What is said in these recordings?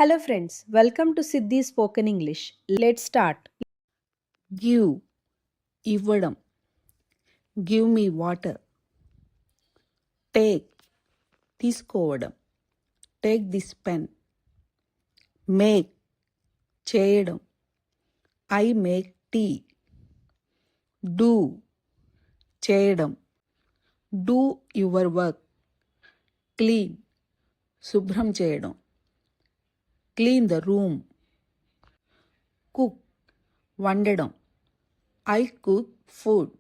Hello friends, welcome to Siddhi Spoken English. Let's start. Give ఇవ్వడం. Give me water. Take తీసుకోవడం. Take this pen. Make చేయడం. I make tea. Do చేయడం. Do your work. Clean శుభ్రం చేయడం. Clean the room. Cook వండడం. I cook food.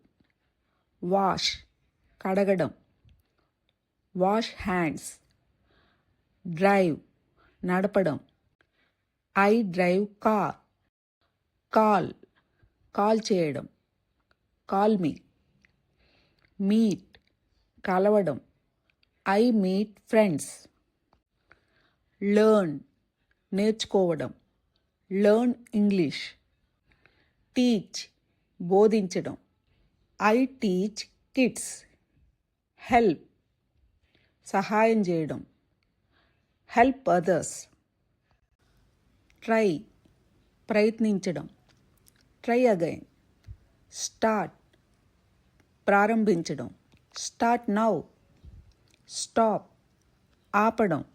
Wash కడగడం. Wash hands. Drive నడపడం. I drive car. Call చేయడం. Call me. Meet కలవడం. I meet friends. లెర్న్ నేర్చుకోవడం. Learn English. టీచ్ బోధించడం. I teach kids. హెల్ప్ సహాయం చేయడం. Help others. ట్రై ప్రయత్నించడం. Try again. స్టార్ట్ ప్రారంభించడం. Start now. స్టాప్ ఆపడం.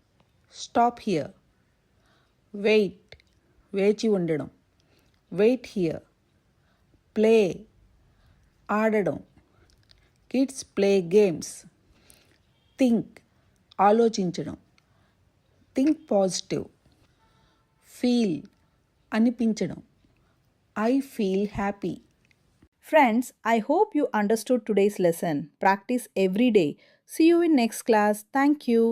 Stop here. వెయిట్ వేచి ఉండడం. Wait here. ప్లే ఆడడం. Kids play games. థింక్ ఆలోచించడం. Think positive. ఫీల్ అనిపించడం. I feel happy. Friends, I hope you understood today's lesson. Practice every day. See you in next class. Thank you.